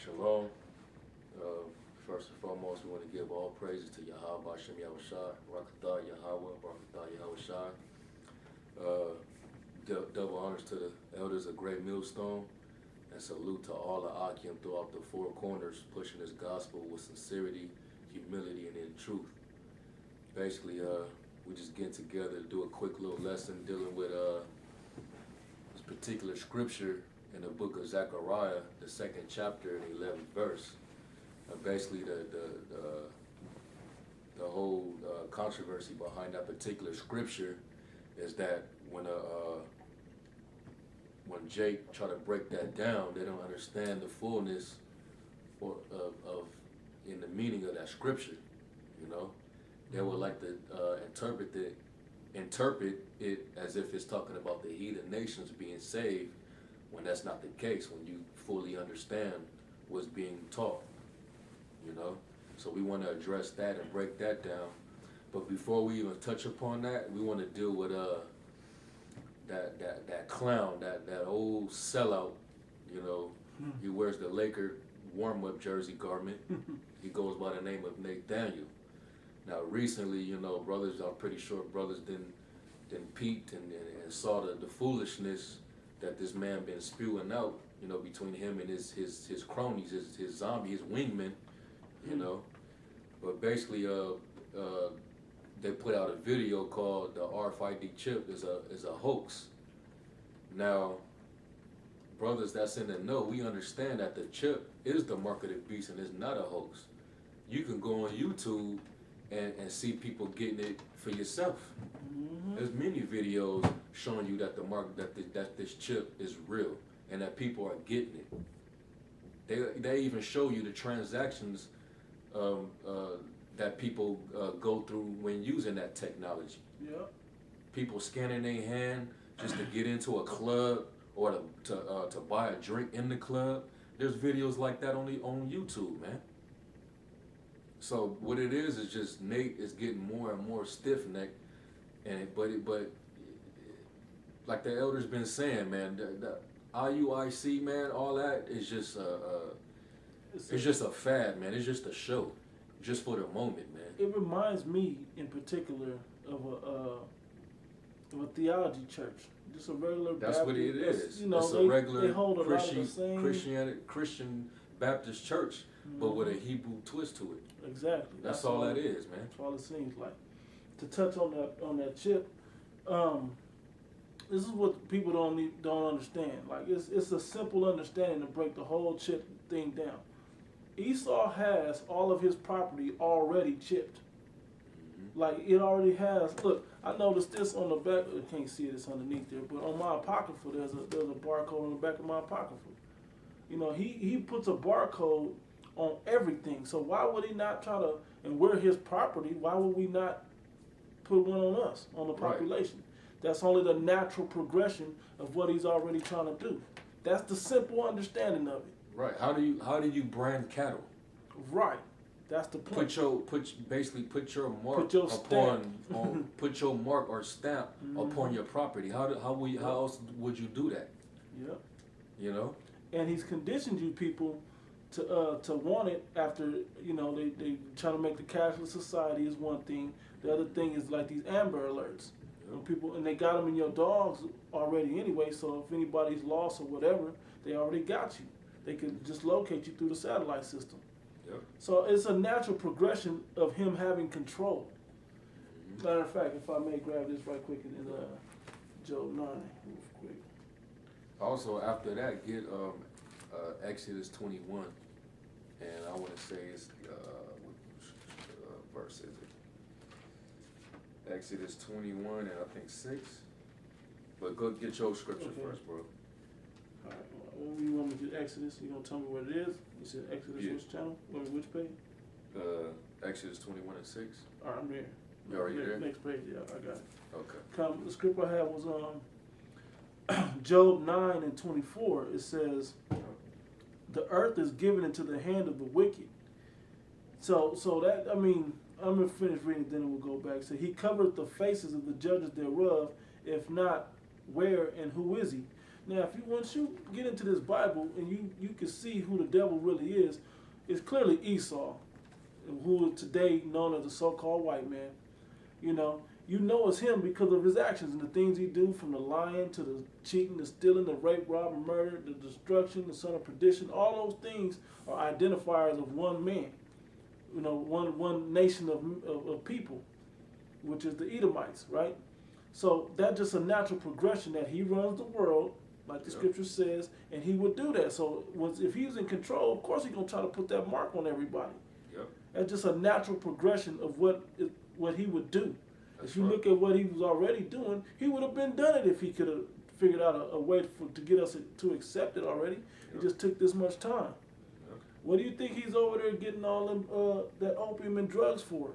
Shalom. Uh, First and foremost, we want to give all praises to Yahweh, Bashem Yahushai, Rakatah Yahweh, Barakatah Yahushai. Double honors to the elders of Great Millstone, and salute to all the Akim throughout the four corners, pushing this gospel with sincerity, humility, and in truth. Basically, we just getting together to do a quick little lesson dealing with this particular scripture in the book of Zechariah, the 2nd chapter and 11th verse. Basically, the whole controversy behind that particular scripture is that when Jake try to break that down, they don't understand the fullness of in the meaning of that scripture. You know, they would like to interpret it as if it's talking about the heathen nations being saved, when that's not the case. When you fully understand what's being taught. You know, so we want to address that and break that down. But before we even touch upon that, we want to deal with that clown, that old sellout. You know, he wears the Laker warm-up jersey garment. He goes by the name of Nathaniel. Now, recently, you know, brothers, I'm pretty sure brothers didn't peeped and saw the foolishness that this man been spewing out. You know, between him and his cronies, his zombie, his wingmen. You know, but basically, they put out a video called "The RFID chip is a hoax." Now, brothers that's in the know, we understand that the chip is the mark of the beast and it's not a hoax. You can go on YouTube and see people getting it for yourself. There's many videos showing you that that this chip is real and that people are getting it. They even show you the transactions that people go through when using that technology. Yeah. People scanning their hand just to get into a club or to buy a drink in the club. There's videos like that on YouTube, man. So what it is just Nate is getting more and more stiff-necked, but like the elders been saying, man, the IUIC, man, all that is just it's just a fad, man. It's just a show, just for the moment, man. It reminds me, in particular, of a theology church, just a regular. That's Baptist, what it is. You know, it's a regular they hold a lot of the same Christian Baptist church, but with a Hebrew twist to it. Exactly. That's all that is, man. That's all it seems like. To touch on that chip, this is what people don't understand. Like it's a simple understanding to break the whole chip thing down. Esau has all of his property already chipped. Like it already has. Look, I noticed this on the back. I can't see it; it's underneath there. But on my apocrypha, there's a barcode on the back of my apocrypha. You know, he puts a barcode on everything. So why would he not try to? And we're his property. Why would we not put one on us, on the population? Right. That's only the natural progression of what he's already trying to do. That's the simple understanding of it. Right. How do you brand cattle? Right. That's the point. Put your mark put your put your mark or stamp upon your property. How else would you do that? Yeah. You know. And he's conditioned you people to want it after, you know, they try to make the cashless society is one thing. The other thing is like these Amber Alerts. When people, and they got them in your dogs already anyway, so if anybody's lost or whatever, they already got you. They could just locate you through the satellite system. Yep. So it's a natural progression of him having control. Matter of fact, if I may grab this right quick in Job 9 real quick. Also, after that, get Exodus 21, and I want to say it's what verse is it? Exodus 21 and I think 6. But go get your scripture first, bro. All right. Well, you want me to do Exodus? You gonna tell me what it is? You said Exodus, which channel? Which page? Exodus 21 and 6. All right, I'm there. You already there? Next page, yeah, I got it. Okay. The script I had was Job 9 and 24. It says, "The earth is given into the hand of the wicked." So that, I mean, I'm gonna finish reading, then we'll go back. So he covered the faces of the judges thereof. If not, where and who is he? Now, once you get into this Bible and you can see who the devil really is, it's clearly Esau, who is today known as the so-called white man. You know it's him because of his actions and the things he do, from the lying to the cheating, the stealing, the rape, robbing, murder, the destruction, the son of perdition. All those things are identifiers of one man. One nation of people, which is the Edomites, right? So that's just a natural progression that he runs the world, like the scripture says, and he would do that. So if he's in control, of course he's gonna try to put that mark on everybody. Yep. That's just a natural progression of what he would do. That's if you right. look at what he was already doing, he would have been done it if he could have figured out a way to get us to accept it already. It just took this much time. What do you think he's over there getting all them that opium and drugs for?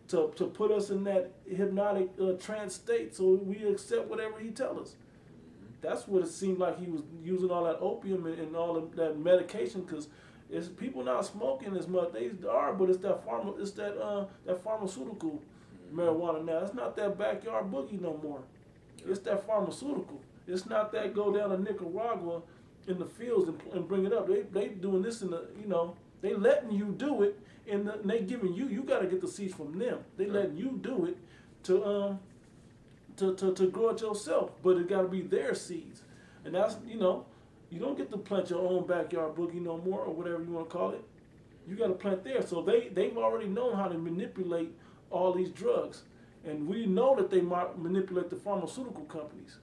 To put us in that hypnotic trance state so we accept whatever he tells us. That's what it seemed like he was using all that opium and all of that medication, because it's people not smoking as much. They are, but it's that pharmaceutical marijuana now. It's not that backyard boogie no more. It's that pharmaceutical. It's not that go down to Nicaragua in the fields and bring it up. They doing this in the, they letting you do it, and they giving you got to get the seeds from them. They letting you do it to grow it yourself, but it got to be their seeds. And that's, you don't get to plant your own backyard boogie no more, or whatever you want to call it. You got to plant there. So they've already known how to manipulate all these drugs, and we know that they manipulate the pharmaceutical companies.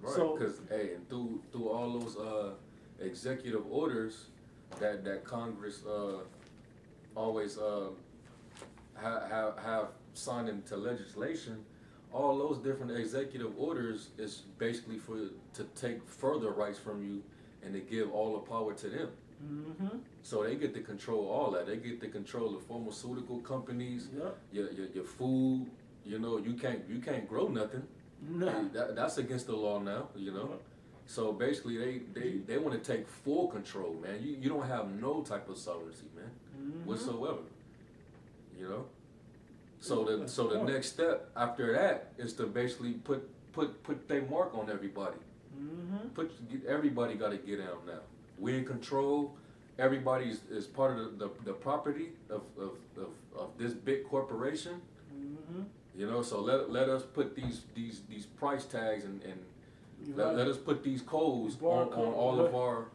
Right, because and through all those executive orders that Congress always have signed into legislation, all those different executive orders is basically to take further rights from you and to give all the power to them. Mm-hmm. So they get to control all that. They get to control the pharmaceutical companies, your food. You can't grow nothing. No. That's against the law now, So basically, they want to take full control, man. You don't have no type of sovereignty, man, whatsoever. So the next step after that is to basically put their mark on everybody. Everybody got to get out now. We're in control. Everybody is part of the property of this big corporation. So let us put these price tags and let us put these codes on all of our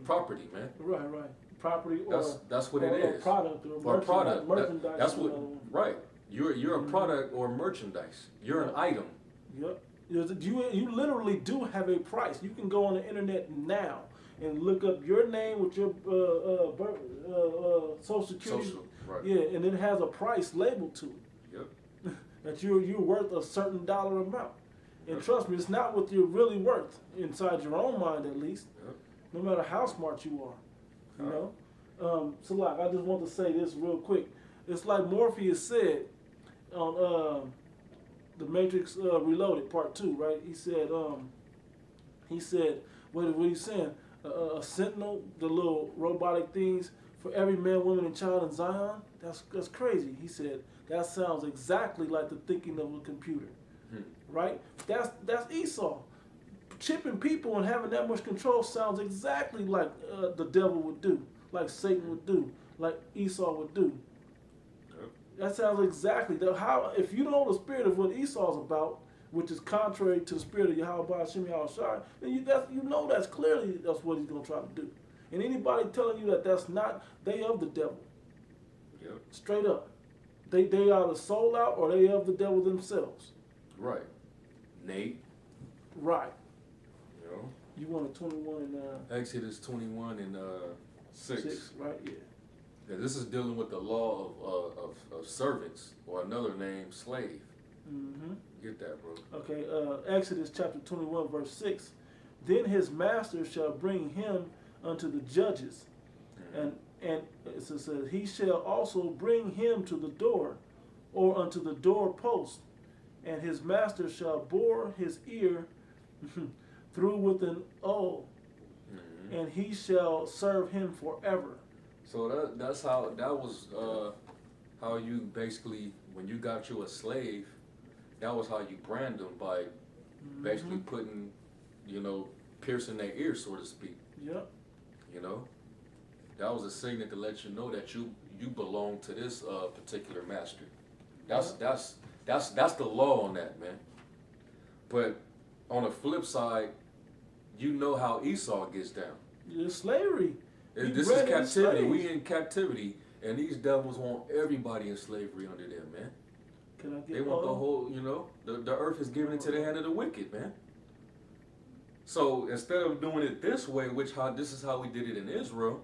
property, man. Right. Property that's what it is. Product or merchandise. That's what. Right. You're a product or merchandise. You're an item. Yep. You literally do have a price. You can go on the internet now and look up your name with your social security. Right. Yeah, and it has a price labeled to it. Yep. That you're worth a certain dollar amount. And trust me, it's not what you're really worth inside your own mind, at least. Yep. No matter how smart you are. So like, I just want to say this real quick. It's like Morpheus said on the Matrix Reloaded Part 2, right? He said, what he's saying, a sentinel, the little robotic things for every man, woman, and child in Zion. That's crazy. He said that sounds exactly like the thinking of a computer, right? That's Esau. Chipping people and having that much control sounds exactly like the devil would do, like Satan would do, like Esau would do. That sounds exactly how. If you know the spirit of what Esau's about, which is contrary to the spirit of Yahweh Hashem Yahushua, then you know that's clearly that's what he's gonna try to do. And anybody telling you that that's not, they of the devil. Yep. Straight up, they are the soul out or they of the devil themselves. Right. Nate. Right. You You wanted 21 and Exodus 21 and 6. right? Yeah. Yeah, this is dealing with the law of servants, or another name, slave. Get that, bro. Okay, Exodus chapter 21, verse 6. Then his master shall bring him unto the judges, and it says, he shall also bring him to the door, or unto the door post, and his master shall bore his ear through with an O, and he shall serve him forever. So that's how that was how you basically, when you got you a slave, that was how you brand them, by basically putting you know, piercing their ears, so to speak. Yep. You know, that was a signal to let you know that you belong to this particular master. That's the law on that, man. But on the flip side, you know how Esau gets down. It's slavery. This is captivity. We in captivity, and these devils want everybody in slavery under them, man. Can I get They want the whole, you know, the earth is given into the hand of the wicked, man. So instead of doing it this way, this is how we did it in Israel,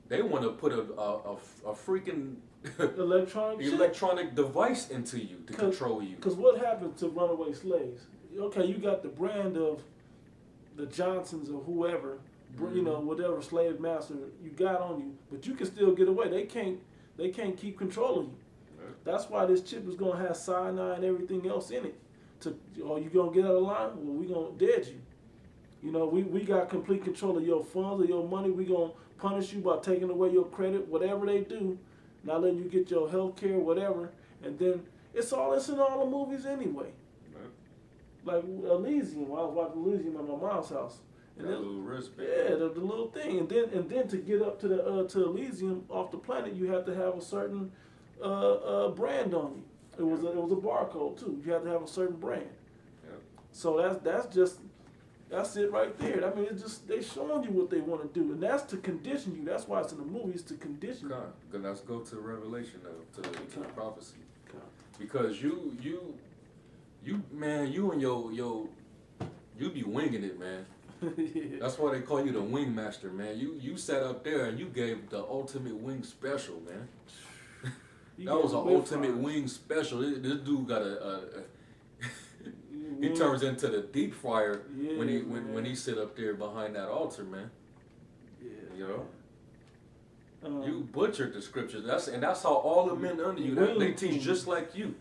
they want to put a freaking electronic device into you to control you. Because what happened to runaway slaves? Okay, you got the brand of the Johnsons or whoever, you know, whatever slave master you got on you, but you can still get away. They can't keep controlling you. That's why this chip is gonna have cyanide and everything else in it. You gonna get out of line? Well, we gonna dead you. You know, we got complete control of your funds or your money. We gonna punish you by taking away your credit, whatever they do, not letting you get your health care, whatever. And then it's in all the movies anyway. Like Elysium, I was watching Elysium at my mom's house. And that little wristband. Yeah, the little thing, and then to get up to the to Elysium off the planet, you have to have a certain brand on you. It was a barcode too. You have to have a certain brand. Yep. So that's it right there. I mean, they showing you what they want to do, and that's to condition you. That's why it's in the movies, to condition you. Let's go to Revelation though, to the prophecy, because you man, you and you be winging it, man. Yeah. That's why they call you the wing master, man. You sat up there and you gave the ultimate wing special, man. That was an ultimate wing special. This dude got he turns into the deep fryer when he sit up there behind that altar, man. Yeah. You know? You butchered the scriptures. That's how all the men under you, they teach just like you.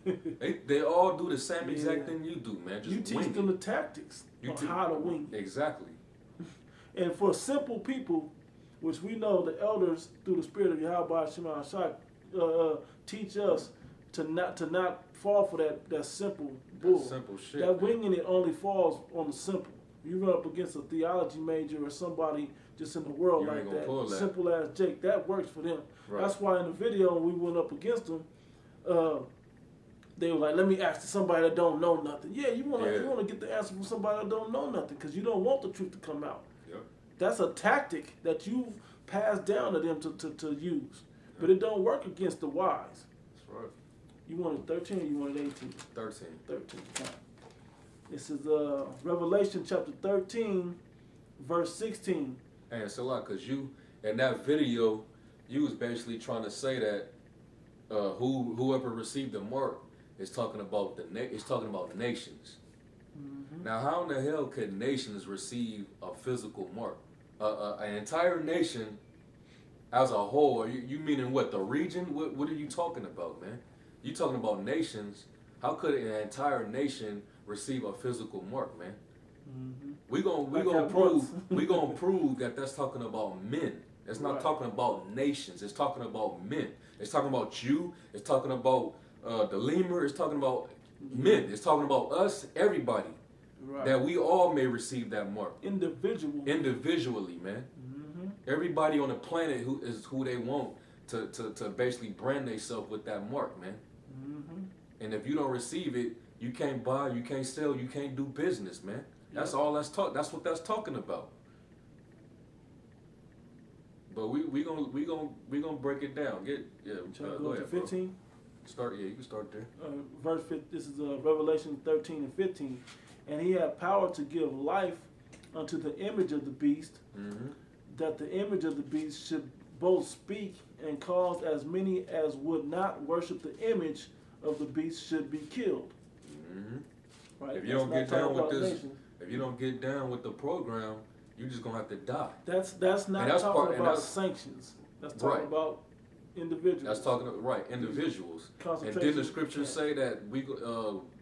They all do the same exact thing you do, man. Just you teach them the tactics on how to wing. Exactly. And for simple people, which we know the elders through the spirit of Yahweh Shema Shai teach us to not fall for that simple bull. That simple shit. That winging it only falls on the simple. You run up against a theology major or somebody just in the world like that, simple as Jake, that works for them. Right. That's why in the video when we went up against them, they were like, "Let me ask somebody that don't know nothing." Yeah, you want to get the answer from somebody that don't know nothing because you don't want the truth to come out. Yep. That's a tactic that you've passed down to them to use, but it don't work against the wise. That's right. You wanted 13 or you wanted 18? 13. 13. This is Revelation chapter 13, verse 16. And it's a lot because you, in that video, you was basically trying to say that whoever received the mark is talking about nations. Mm-hmm. Now, how in the hell could nations receive a physical mark? An entire nation as a whole, you meaning what, the region? What are you talking about, man? You talking about nations. How could an entire nation receive a physical mark, man? Mm-hmm. We gonna prove that that's talking about men. It's not talking about nations. It's talking about men. It's talking about you. It's talking about the lemur. It's talking about men. It's talking about us, everybody. Right. That we all may receive that mark. Individually, man. Mm-hmm. Everybody on the planet who they want to basically brand themselves with that mark, man. Mm-hmm. And if you don't receive it, you can't buy, you can't sell, you can't do business, man. That's all that's what that's talking about. But we gonna break it down. Go ahead, 15. Start. Yeah, you can start there. Verse 5. This is Revelation 13 and 15. And he had power to give life unto the image of the beast, that the image of the beast should both speak and cause as many as would not worship the image of the beast should be killed. Mm-hmm. Right? If you don't get down with this, if you don't get down with the program, you're just gonna have to die. That's not talking about sanctions. That's talking about individuals. That's talking individuals. And didn't the scriptures say that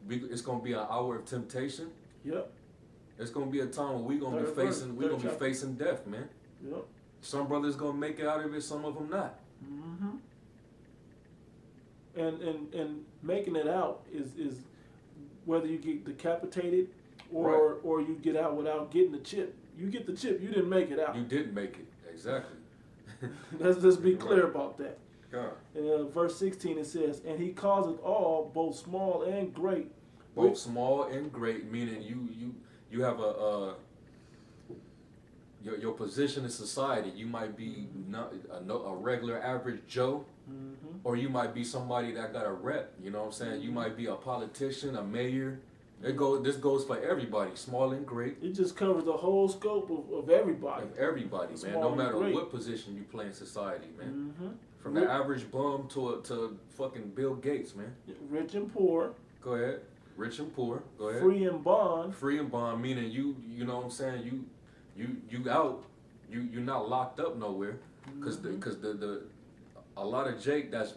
it's gonna be an hour of temptation? Yep. It's gonna be a time where we're gonna be facing death, man. Yep. Some brothers gonna make it out of it, some of them not. Mm-hmm. And making it out is whether you get decapitated or you get out without getting the chip. You get the chip, you didn't make it out. You didn't make it, exactly. Let's be clear about that. God. In verse 16 it says, and he causeth all, both small and great. Both small and great, meaning you have your position in society. You might be not a regular average Joe, or you might be somebody that got a rep. You know what I'm saying? You might be a politician, a mayor. This goes for everybody, small and great. It just covers the whole scope of everybody. Of everybody, man. No matter what position you play in society, man. From the average bum to fucking Bill Gates, man. Rich and poor. Go ahead. Rich and poor. Go ahead. Free and bond. Free and bond, meaning you know what I'm saying? You out. You're not locked up nowhere. Cause the a lot of Jake that's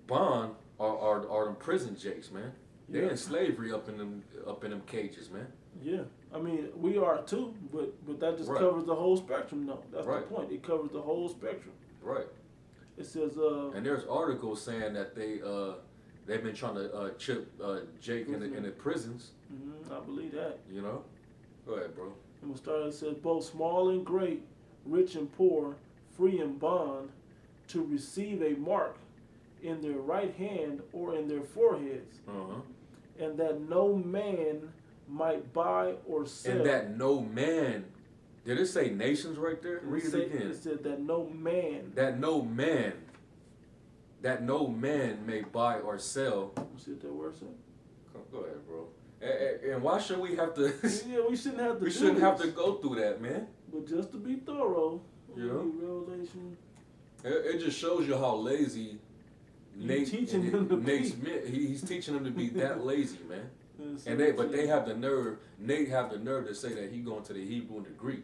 bond are them prison Jakes, man. They're in slavery up in them cages, man. Yeah, I mean we are too, but that just covers the whole spectrum. No, that's the point. It covers the whole spectrum. Right. It says. And there's articles saying that they've been trying to chip Jake in the prisons. I believe that. You know. Go ahead, bro. And we'll start. It says both small and great, rich and poor, free and bond, to receive a mark in their right hand or in their foreheads. And that no man might buy or sell. And that no man, did it say nations right there? Read it again. It said that no man. That no man may buy or sell. You see what that word said? Go ahead, bro. And why should we have to? Yeah, we shouldn't have to. We shouldn't have to go through that, man. But just to be thorough, Revelation. It just shows you how lazy. He's teaching them to be that lazy, man. And they have the nerve. Nate have the nerve to say that he going to the Hebrew and the Greek.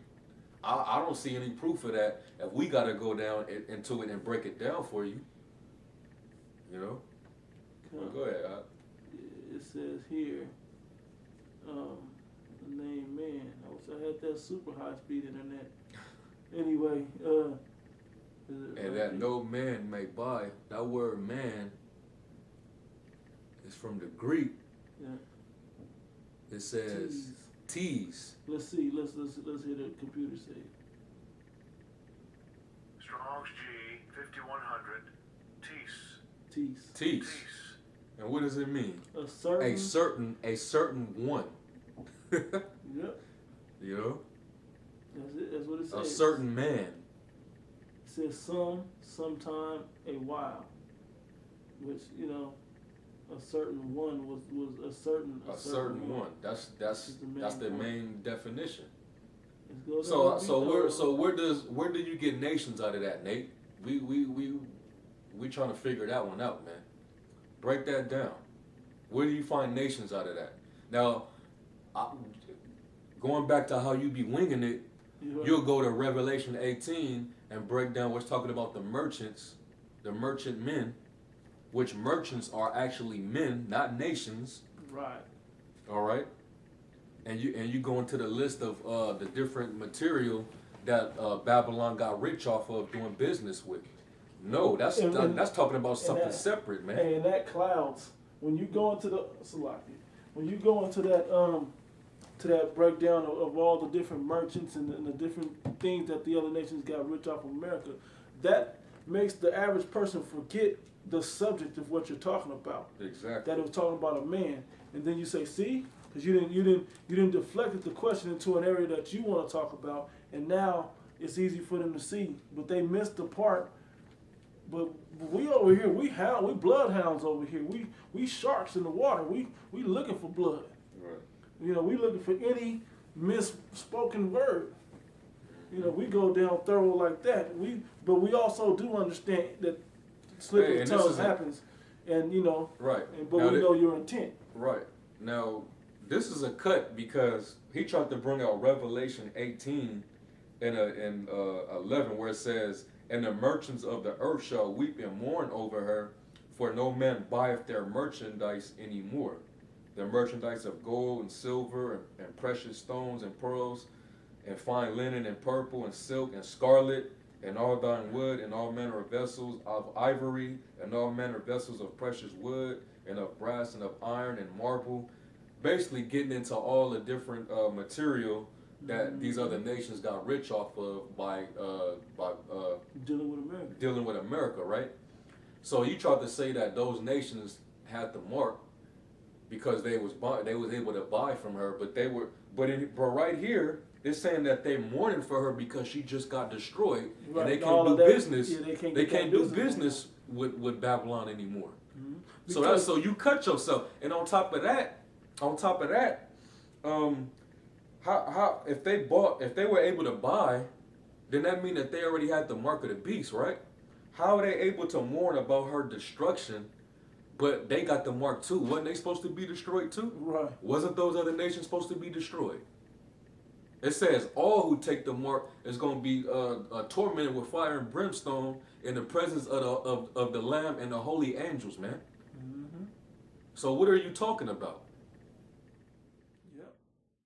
I don't see any proof of that. If we got to go down into it and break it down for you, you know. Go ahead. It says here, the name man. I wish I had that super high speed internet. Anyway. And that no man may buy. That word man is from the Greek. Yeah. It says tease. Let's see. Let's hear the computer say. Strong's G 5100 tease. Tease. And what does it mean? A certain one. Yep. You know? That's it. That's what it says. A certain man. It says sometime, a while, which a certain one was a certain one. That's the main definition. So where do you get nations out of that, Nate? We trying to figure that one out, man. Break that down. Where do you find nations out of that? Now, going back to how you be winging it, you'll go to Revelation 18 and break down what's talking about the merchants, the merchant men, which merchants are actually men, not nations. Right. All right. And you go into the list of the different material that Babylon got rich off of doing business with. No, that's talking about something separate, man. And that clouds when you go into the when you go into that to that breakdown of all the different merchants and the different things that the other nations got rich off of America, that makes the average person forget the subject of what you're talking about. Exactly. That it was talking about a man, and then you say, see, because you didn't deflect the question into an area that you want to talk about, and now it's easy for them to see, but they missed the part. But we over here, we bloodhounds over here. We sharks in the water. We looking for blood. Right. We looking for any misspoken word. We go down thorough like that. But we also do understand that slipping of tongue happens, and right. But now we know your intent. Right. Now, this is a cut because he tried to bring out Revelation 18 and 11, where it says, "And the merchants of the earth shall weep and mourn over her, for no man buyeth their merchandise any more. The merchandise of gold and silver and precious stones and pearls, and fine linen and purple and silk and scarlet, and all thine wood, and all manner of vessels of ivory, and all manner of vessels of precious wood, and of brass and of iron and marble, basically getting into all the different material that these other nations got rich off of by dealing with America. Dealing with America, right? So you tried to say that those nations had the mark because they was able to buy from her, but right here it's saying that they're mourning for her because she just got destroyed, and they can't do business. Yeah, they can't do business with Babylon anymore. Mm-hmm. So you cut yourself, and on top of that, how if they were able to buy, then that mean that they already had the mark of the beast, right? How are they able to mourn about her destruction, but they got the mark too? Wasn't they supposed to be destroyed too? Right. Wasn't those other nations supposed to be destroyed? It says all who take the mark is going to be tormented with fire and brimstone in the presence of the Lamb and the holy angels, man. Mm-hmm. So what are you talking about?